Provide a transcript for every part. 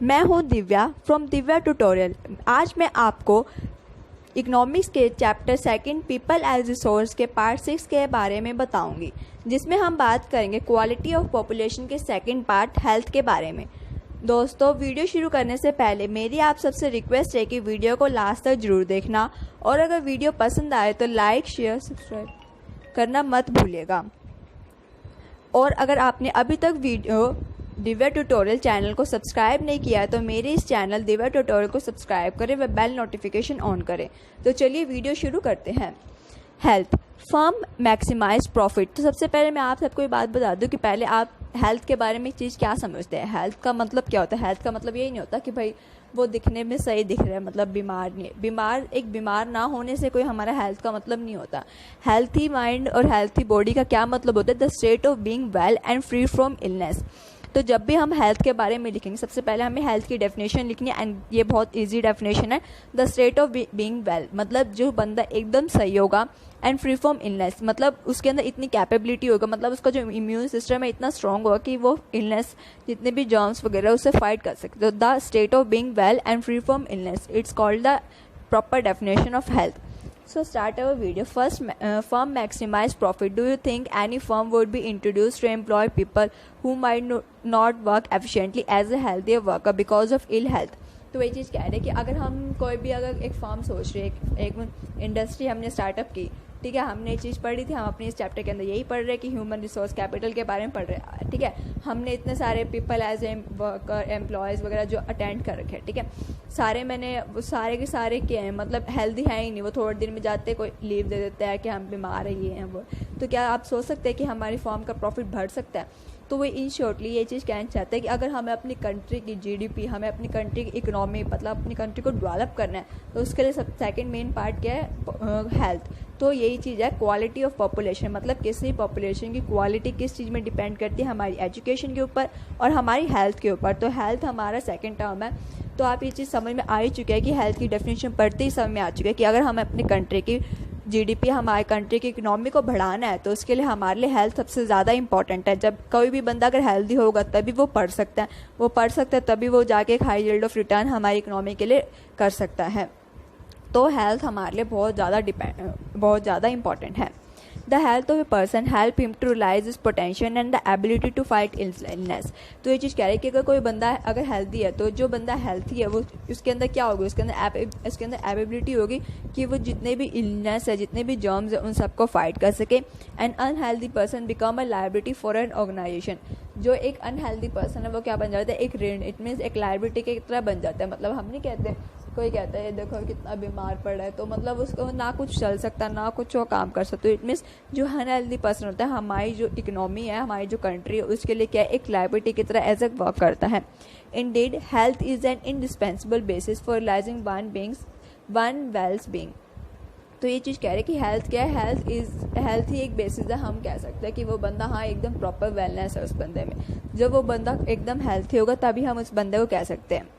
मैं हूं Divya from Divya tutorial. आज मैं आपको इकोनॉमिक्स के chapter second people as resource के पार्ट 6 के बारे में बताऊंगी, जिसमें हम बात करेंगे क्वालिटी ऑफ पॉपुलेशन के सेकंड पार्ट हेल्थ के बारे में। दोस्तों, वीडियो शुरू करने से पहले मेरी आप सबसे रिक्वेस्ट है कि वीडियो को लास्ट तक जरूर देखना, और अगर वीडियो पसंद आए तो लाइक शेयर सब्सक्राइब करना मत भूलिएगा। और अगर आपने अभी तक वीडियो दिव्या ट्यूटोरियल चैनल को सब्सक्राइब नहीं किया है तो मेरे इस चैनल दिव्या ट्यूटोरियल को सब्सक्राइब करें व बेल नोटिफिकेशन ऑन करें। तो चलिए वीडियो शुरू करते हैं। Health firm maximise profit. तो सबसे पहले मैं आप सबको ये बात बता दूं कि पहले आप हेल्थ के बारे में एक चीज़ क्या समझते हैं। हेल्थ का मतलब क्या होता है? हेल्थ का मतलब यही नहीं होता कि भाई वो दिखने में सही दिख रहा है, मतलब बीमार नहीं। बीमार ना होने से कोई हमारा हेल्थ का मतलब नहीं होता। हेल्थी माइंड और हेल्थी बॉडी का क्या मतलब होता है? The state of being well and free from illness. तो जब भी हम हेल्थ के बारे में लिखेंगे, सबसे पहले हमें हेल्थ की डेफिनेशन लिखनी है, एंड ये बहुत इजी डेफिनेशन है। The state of being well मतलब जो बंदा एकदम सही होगा, एंड फ्री फ्रॉम इलनेस मतलब उसके अंदर इतनी कैपेबिलिटी होगा, मतलब उसका जो इम्यून सिस्टम है इतना स्ट्रांग होगा कि वो इलनेस जितने भी जर्म्स वगैरह उससे फाइट कर सकते। तो the state of being well and free from illness, it's called the proper definition of health. So start our video. First, firm maximize profit. Do you think any firm would be introduced to employ people who might not work efficiently as a healthier worker because of ill health? तो ये चीज़ कह रहे हैं कि अगर हम कोई भी अगर एक फर्म सोच रहे हैं, एक इंडस्ट्री हमने स्टार्टअप की, ठीक है, हमने ये चीज़ पढ़ी थी, हम अपने इस चैप्टर के अंदर यही पढ़ रहे हैं कि ह्यूमन रिसोर्स कैपिटल के बारे में पढ़ रहे हैं, ठीक है। हमने इतने सारे people as a worker employees वगैरह जो अटेंड कर रखे हैं, ठीक है, सारे मैंने वो सारे के सारे किए हैं, मतलब हेल्दी है ही नहीं, वो थोड़े दिन में जाते कोई लीव दे देता है कि हम बीमार है, ये हैं वो। तो क्या आप सोच सकते हैं कि हमारी फर्म का प्रॉफिट बढ़ सकता है? तो वो इन शॉर्टली ये चीज़ कहना चाहते हैं कि अगर हमें अपनी कंट्री की जीडीपी, हमें अपनी कंट्री की इकोनॉमी, मतलब अपनी कंट्री को डेवलप करना है, तो उसके लिए सब सेकंड मेन पार्ट क्या है? हेल्थ। तो यही चीज़ है क्वालिटी ऑफ पॉपुलेशन, मतलब किसी पॉपुलेशन की क्वालिटी किस चीज़ में डिपेंड करती है? हमारी एजुकेशन के ऊपर और हमारी हेल्थ के ऊपर। तो हेल्थ हमारा सेकेंड टर्म है। तो आप ये चीज़ समझ में आ ही चुका है कि हेल्थ की डेफिनेशन पढ़ते ही समझ में आ चुका है कि अगर हमें अपनी कंट्री की जीडीपी, हमारे कंट्री की इकोनॉमी को बढ़ाना है, तो उसके लिए हमारे लिए हेल्थ सबसे ज़्यादा इंपॉर्टेंट है। जब कोई भी बंदा अगर हेल्दी होगा तभी वो पढ़ सकता है, तभी वो जाके एक हाई यील्ड ऑफ रिटर्न हमारी इकोनॉमी के लिए कर सकता है। तो हेल्थ हमारे लिए बहुत ज़्यादा इंपॉर्टेंट है। The health of a person help him to realise his potential and the ability to fight illness. तो ये चीज़ कह रही है कि अगर कोई बंदा अगर हेल्दी है, तो जो बंदा हेल्थी है वो उसके अंदर क्या होगी? उसके अंदर एबिलिटी होगी कि वो जितने भी इलनेस है, जितने भी जर्म्स है, उन सबको फाइट कर सके। An unhealthy person become a liability for an organisation. जो एक अनहेल्दी पर्सन है वो क्या बन जाता है? एक ऋण, इट मीन्स एक लायबिलिटी की तरह बन जाता है। मतलब हम नहीं कहते, कोई कहता है देखो कितना बीमार पड़ा है, तो मतलब उसको ना कुछ चल सकता, ना कुछ वो काम कर सकते। इट मीन्स जो अनहेल्दी पर्सन होता है, हमारी जो इकोनॉमी है, हमारी जो कंट्री है, उसके लिए क्या एक लायबिलिटी की तरह एज ए वर्क करता है। Indeed health is an indispensable basis for realising one wells being. तो ये चीज़ कह रहे हैं कि हेल्थ क्या है? हेल्थ ही एक बेसिस है। हम कह सकते हैं कि वो बंदा हाँ एकदम प्रॉपर वेलनेस है उस बंदे में। जब वो बंदा एकदम हेल्थी होगा तभी हम उस बंदे को कह सकते हैं।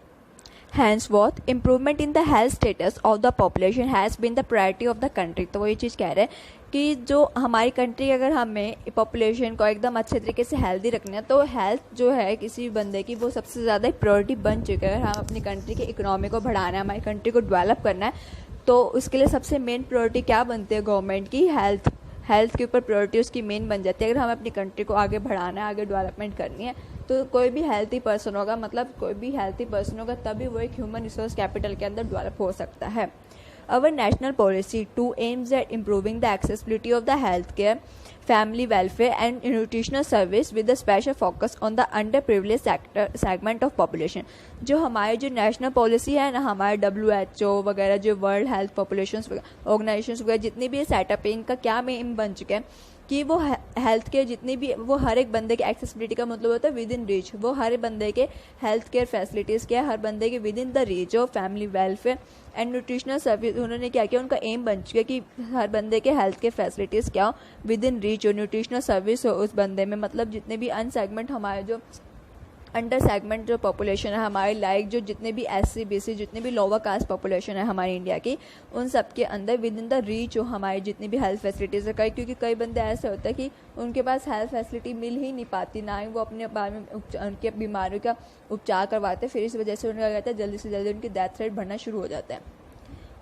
Henceforth, improvement in the health status of the population has been the priority of the country. तो वो ये चीज़ कह रहे हैं कि जो हमारी कंट्री, अगर हमें पॉपुलेशन को एकदम अच्छे तरीके से हेल्दी रखना है, तो हेल्थ जो है किसी बंदे की वो सबसे ज़्यादा प्रायोरिटी बन चुका है। हम अपनी कंट्री की इकोनॉमी को बढ़ाना है, हमारी कंट्री को डेवलप करना है, तो उसके लिए सबसे मेन प्रायोरिटी क्या बनती है? गवर्नमेंट की हेल्थ के ऊपर प्रायोरिटी उसकी मेन बन जाती है। अगर हमें अपनी कंट्री को आगे बढ़ाना है, आगे डेवलपमेंट करनी है, तो कोई भी हेल्थी पर्सन होगा, तभी वो एक ह्यूमन रिसोर्स कैपिटल के अंदर डेवलप हो सकता है। Our national policy too aims at improving the accessibility of the healthcare, family welfare and nutritional service with a special focus on the underprivileged segment of population. जो हमारी जो national policy है ना, हमारे WHO वगैरह, जो वर्ल्ड हेल्थ पॉपुलेशन ऑर्गेनाइजेशन वगैरह जितनी भी सेटअप है, इनका क्या मेन बन चुका है कि वो हेल्थ केयर जितनी भी, वो हर एक बंदे के एक्सेसिबिलिटी का मतलब होता है विद इन रीच। वो हर बंदे के हेल्थ केयर फैसिलिटीज़ क्या है? हर बंदे के with in the reach of family welfare and nutritional service. उन्होंने क्या किया? उनका एम बन चुका है कि हर बंदे के हेल्थ केयर फैसिलिटीज़ क्या हो? विद इन रीच हो, न्यूट्रिशनल सर्विस हो उस बंदे में। मतलब जितने भी अनसेगमेंट हमारे जो अंडर सेगमेंट जो पॉपुलेशन है हमारे, लाइक जो जितने भी SC BC जितने भी लोअर कास्ट पॉपुलेशन है हमारी इंडिया की, उन सब के अंदर विद इन द रीच हो हमारी जितनी भी हेल्थ फैसिलिटीज़ है। क्योंकि कई बंदे ऐसे होते हैं कि उनके पास हेल्थ फैसिलिटी मिल ही नहीं पाती, ना ही वो अपने बारे में उनके बीमारियों का उपचार करवाते, फिर इस वजह से उनका कहता है जल्दी से जल्दी उनकी डेथ रेट बढ़ना शुरू हो जाता है।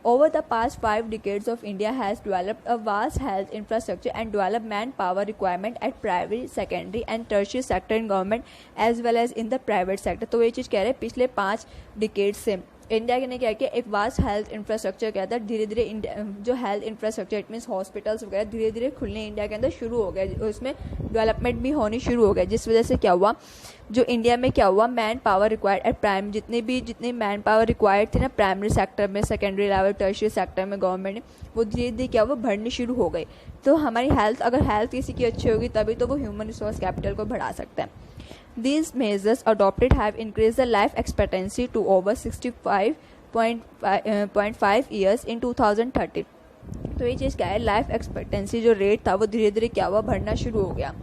Over the past 5 decades of India has developed a vast health infrastructure and developed manpower requirement at primary, secondary and tertiary sector in government as well as in the private sector। तो ये चीज़ कह रहे हैं पिछले 5 decade से India ने क्या किया, एक वास्ट हेल्थ इंफ्रास्ट्रक्चर क्या था, धीरे धीरे जो health infrastructure it means hospitals वगैरह धीरे धीरे खुलने इंडिया के अंदर शुरू हो गए, उसमें डेवलपमेंट भी होनी शुरू हो गई, जिस वजह से क्या हुआ, जो इंडिया में क्या हुआ, man power required at prime जितनी मैन पावर रिक्वायर्ड थी ना प्राइमरी सेक्टर में, सेकेंडरी लेवल, टर्शियरी सेक्टर में गवर्नमेंट ने, वो धीरे धीरे क्या हुआ बढ़नी शुरू हो गई। तो हमारी हेल्थ, अगर हेल्थ किसी की अच्छी होगी तभी तो वो ह्यूमन रिसोर्स कैपिटल को बढ़ा सकते हैं। These measures adopted have increased the life expectancy to over 65.5 years in 2013। तो ये चीज़ क्या है, लाइफ एक्सपेक्टेंसी जो रेट था वो धीरे धीरे क्या हुआ बढ़ना शुरू हो गया।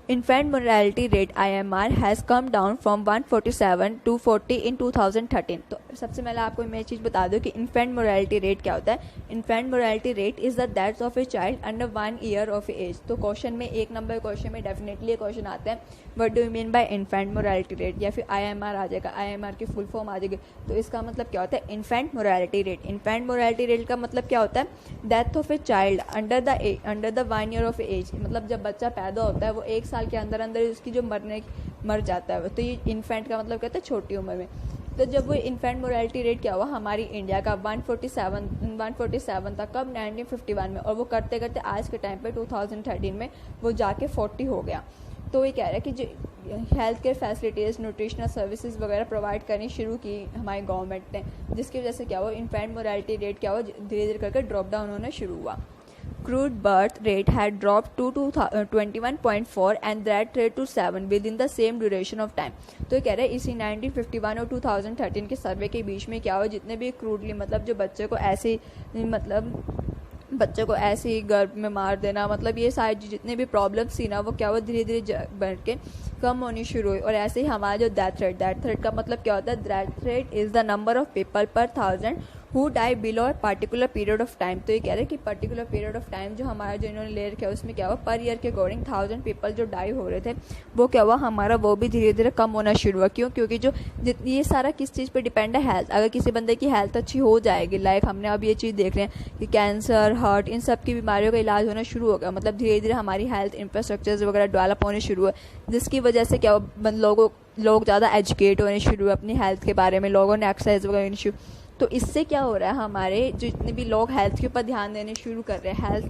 Infant mortality rate IMR has come down from 147 to 40 in 2013। तो सबसे पहले आपको मैं चीज़ बता दूं कि इन्फेंट मोरालिटी रेट क्या होता है। Infant mortality rate is the death of a child under 1 year of age. तो क्वेश्चन में 1 नंबर क्वेश्चन में डेफिनेटली क्वेश्चन आता है what do you mean by infant mortality rate, या फिर IMR आ जाएगा, IMR की फुल फॉर्म आ जाएगी। तो इसका मतलब क्या होता है, infant mortality rate. Infant mortality rate का मतलब क्या होता है, death of a child under the 1 year of age, मतलब जब बच्चा पैदा होता है वो 1 साल के अंदर उसकी जो मर जाता है, तो ये इन्फेंट का मतलब कहता है छोटी उम्र में। तो जब वो इन्फेंट मोरालिटी रेट क्या हुआ हमारी इंडिया का 147 था कब, 1951 में, और वो करते करते आज के टाइम पे 2013 में वो जाके 40 हो गया। तो ये कह रहा है कि जो health care facilities, nutritional services वगैरह प्रोवाइड करनी शुरू की हमारी गवर्नमेंट ने, जिसकी वजह से क्या हुआ, इन्फेंट मोरालिटी रेट क्या हुआ धीरे धीरे करके ड्रॉप डाउन होना शुरू हुआ। Crude birth rate had dropped to 21.4 and death rate to 7 within the same duration of time। तो ये कह रहे हैं इसी 1951 और 2013 के सर्वे के बीच में क्या हुआ, जितने भी क्रूडली मतलब जो बच्चे को ऐसे ही गर्भ में मार देना, मतलब ये सारी जितने भी प्रॉब्लम्स थी ना वो क्या हुआ धीरे धीरे बढ़ के कम होनी शुरू हुई। और ऐसे ही हमारा जो डेथ रेट का मतलब क्या होता है, death rate is the number of people per 1000 who die below a particular period of time. तो ये कह रहे हैं कि पर्टिकुलर पीरियड ऑफ टाइम जो हमारा जो इन्होंने ले रखा है उसमें क्या हुआ, पर ईयर के अकॉर्डिंग 1000 पीपल जो डाई हो रहे थे वो क्या हुआ हमारा, वो भी धीरे धीरे कम होना शुरू हुआ। क्यों, क्योंकि जो ये सारा किस चीज़ पे डिपेंड है, हेल्थ। अगर किसी बंदे की हेल्थ अच्छी हो जाएगी, लाइक हमने अब ये चीज़ देख रहे हैं कि कैंसर, हार्ट, इन सब की बीमारियों का इलाज होना शुरू हो गया, मतलब धीरे धीरे हमारी हेल्थ इंफ्रास्ट्रक्चर्स वगैरह डेवलप होने शुरू हुए, जिसकी वजह से क्या हुआ लोग ज़्यादा एजुकेट होने शुरू हुए अपनी हेल्थ के बारे में, लोगों ने एक्सरसाइज वगैरह शुरू। तो इससे क्या हो रहा है, हमारे जितने भी लोग हेल्थ के ऊपर ध्यान देने शुरू कर रहे हैं,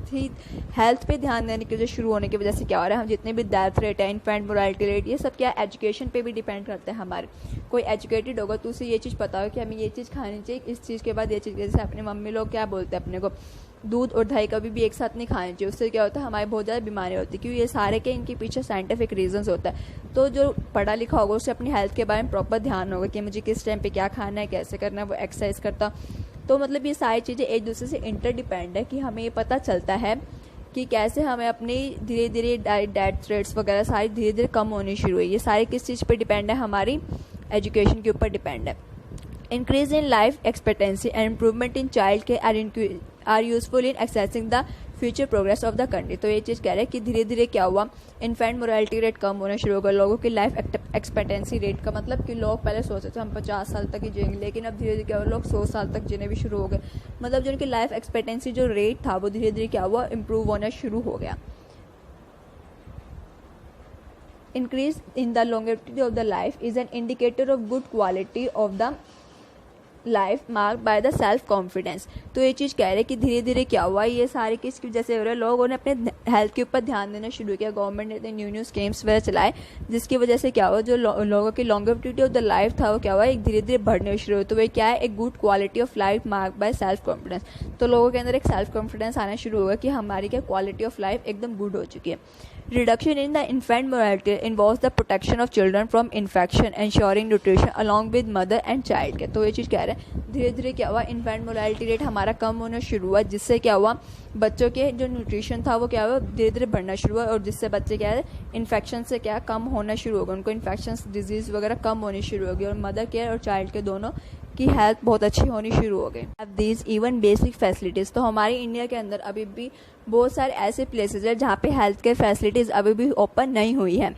हेल्थ पे ध्यान देने के शुरू होने की वजह से क्या हो रहा है, हम जितने भी डेथ रेट है, इन्फेंट मोरालिटी रेट, ये सब क्या एजुकेशन पे भी डिपेंड करते हैं हमारे। कोई एजुकेटेड होगा तो उसे ये चीज़ पता हो कि हमें ये चीज़ खानी चाहिए, इस चीज़ के बाद ये चीज़, जैसे अपने मम्मी लोग क्या बोलते हैं अपने को, दूध और दही कभी भी एक साथ नहीं खाने चाहिए, उससे क्या होता है हमारे बहुत ज़्यादा बीमारियाँ होती है, क्योंकि ये सारे के इनके पीछे साइंटिफिक रीजंस होता है। तो जो पढ़ा लिखा होगा उससे अपनी हेल्थ के बारे में प्रॉपर ध्यान होगा कि मुझे किस टाइम पे क्या खाना है, कैसे करना है, वो एक्सरसाइज करता। तो मतलब ये सारी चीज़ें एक दूसरे से इंटरडिपेंड है कि हमें ये पता चलता है कि कैसे हमें अपनी धीरे धीरे डेथ रेट्स वगैरह सारी धीरे धीरे कम होनी शुरू हुई। ये सारी किस चीज़ पर डिपेंड है, हमारी एजुकेशन के ऊपर डिपेंड है। Increase in life expectancy and improvement in child care are useful in accessing the future progress of the country. तो ये चीज़ कह रहे हैं कि धीरे धीरे क्या हुआ, इन्फेंट मोरालिटी रेट कम होना शुरू होगा, लोगों की लाइफ एक्सपेक्टेंसी रेट का मतलब कि लोग पहले सोचते थे हम 50 साल तक ही जिएंगे, लेकिन अब धीरे धीरे क्या हुआ, लोग 100 साल तक जीने भी शुरू हो गए, मतलब जो उनकी लाइफ एक्सपेक्टेंसी जो रेट था वो धीरे धीरे क्या हुआ इम्प्रूव होना शुरू हो गया। Increase in the longevity of the life is an indicator of good quality of the life mark by the self confidence. तो ये चीज़ कह रहे हैं कि धीरे धीरे क्या हुआ, ये सारे किस वजह से हो रहे हैं, लोगों ने अपने हेल्थ के ऊपर ध्यान देना शुरू किया, गवर्नमेंट ने इतने न्यू स्कीम्स वगैरह चलाए, जिसकी वजह से क्या हुआ जो लोगों की लॉन्गेविटी ऑफ द लाइफ था वो क्या हुआ एक धीरे धीरे बढ़ने शुरू हुआ। तो वह क्या है, एक good quality of life mark by self confidence. तो लोगों के अंदर एक सेल्फ कॉन्फिडेंस आना शुरू होगा कि हमारी क्या क्वालिटी ऑफ लाइफ एकदम गुड हो चुकी है। Reduction in the infant mortality involves the protection of children from infection, ensuring nutrition along with mother and child care। तो ये चीज़ कह रहे रहे हैं, धीरे धीरे क्या हुआ, इन्फेंट मोर्टेलिटी रेट हमारा कम होना शुरू हुआ, जिससे क्या हुआ, बच्चों के जो न्यूट्रिशन था वो क्या हुआ, धीरे धीरे बढ़ना शुरू हुआ, और जिससे बच्चे क्या है, इन्फेक्शन से क्या कम होना शुरू हो गया, उनको इन्फेक्शन डिजीज़ वगैरह कम होनी शुरू हो गई, और मदर केयर और चाइल्ड के दोनों की हेल्थ बहुत अच्छी होनी शुरू हो गई। अब दीज इवन बेसिक फैसिलिटीज़, तो हमारी इंडिया के अंदर अभी भी बहुत सारे ऐसे प्लेसेस हैं जहाँ पे हेल्थ केयर फैसिलिटीज़ अभी भी ओपन नहीं हुई है।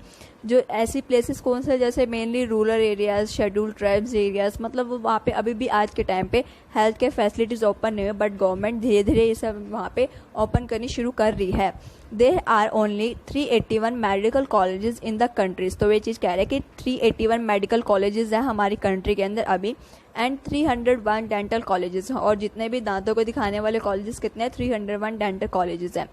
जो ऐसी प्लेसेस कौन से, जैसे mainly rural areas, scheduled tribes areas, मतलब वहाँ पे अभी भी आज के टाइम पे हेल्थ केयर फैसिलिटीज़ ओपन नहीं है, बट गवर्नमेंट धीरे धीरे ये सब वहाँ पे ओपन करनी शुरू कर रही है। There are only 381 medical colleges in the countries, तो ये चीज़ कह रहे हैं कि 381 मेडिकल कॉलेजेस हैं हमारी कंट्री के अंदर अभी, एंड 301 डेंटल कॉलेजेस हैं, और जितने भी दांतों को दिखाने वाले कॉलेजेस कितने हैं, 301 डेंटल कॉलेजेस हैं।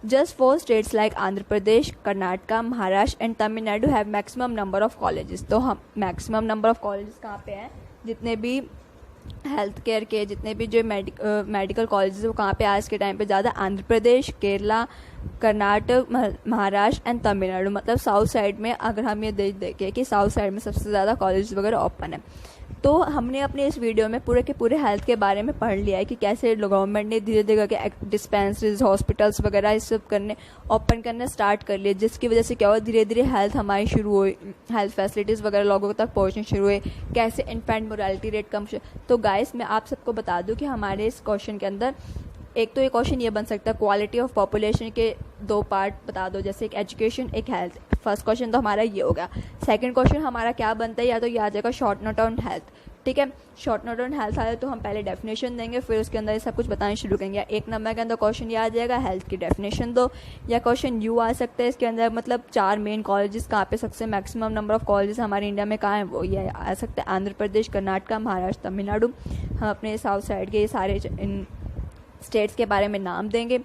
Just 4 states like Andhra Pradesh, Karnataka, Maharashtra and Tamil Nadu have maximum number of colleges, तो हम मैक्सिमम नंबर ऑफ कॉलेजेस कहाँ पे हैं, जितने भी हेल्थ केयर के जितने भी जो मेडिकल कॉलेजेस वो कहाँ पे आज के टाइम पे ज़्यादा, आंध्र प्रदेश, केरला, कर्नाटक, महाराष्ट्र एंड तमिलनाडु, मतलब साउथ साइड में अगर हम ये देखें कि साउथ साइड में सबसे ज़्यादा कॉलेज वगैरह ओपन है। तो हमने अपने इस वीडियो में पूरे के पूरे हेल्थ के बारे में पढ़ लिया है कि कैसे गवर्नमेंट ने धीरे धीरे करके डिस्पेंसरीज, हॉस्पिटल्स वगैरह इस सब ओपन करने स्टार्ट कर लिए, जिसकी वजह से क्या हुआ, धीरे धीरे हेल्थ हमारी शुरू हुई, हेल्थ फैसिलिटीज़ वगैरह लोगों तक पहुंचनी शुरू हुई, कैसे इन्फेंट मोर्टेलिटी रेट कम। तो गाइस मैं आप सबको बता दूं कि हमारे इस क्वेश्चन के अंदर एक तो ये क्वेश्चन ये बन सकता है, क्वालिटी ऑफ पॉपुलेशन के 2 पार्ट बता दो, जैसे एक एजुकेशन, एक हेल्थ। फर्स्ट क्वेश्चन तो हमारा ये होगा। सेकंड क्वेश्चन हमारा क्या बनता है, या तो ये आ जाएगा शॉर्ट नोट ऑन हेल्थ, ठीक है। शॉर्ट नोट ऑन हेल्थ आया तो हम पहले डेफिनेशन देंगे, फिर उसके अंदर ये सब कुछ बताना शुरू करेंगे। 1 नंबर के अंदर क्वेश्चन ये आ जाएगा, हेल्थ की डेफिनेशन दो, या क्वेश्चन यू आ सकता है इसके अंदर, मतलब 4 मेन कॉलेजेस कहाँ पे सबसे मैक्सिमम नंबर ऑफ कॉलेजेस हमारे इंडिया में कहाँ है, वो ये आ सकता है, आंध्र प्रदेश, कर्नाटका, महाराष्ट्र, तमिलनाडु। हम अपने साउथ साइड के ये सारे इन स्टेट्स के बारे में नाम देंगे।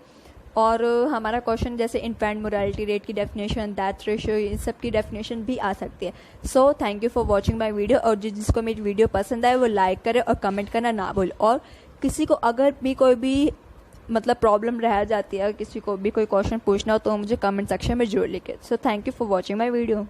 और हमारा क्वेश्चन जैसे इन्फेंट मोर्टेलिटी रेट की डेफिनेशन, डेथ रेशियो, इन सब की डेफिनेशन भी आ सकती है। So thank you for watching my video, और जिसको मेरी वीडियो पसंद आए वो लाइक करे और कमेंट करना ना भूले, और किसी को अगर भी कोई भी मतलब प्रॉब्लम रह जाती है, किसी को भी कोई क्वेश्चन पूछना हो तो मुझे कमेंट सेक्शन में जरूर लिखे। So thank you for watching my video.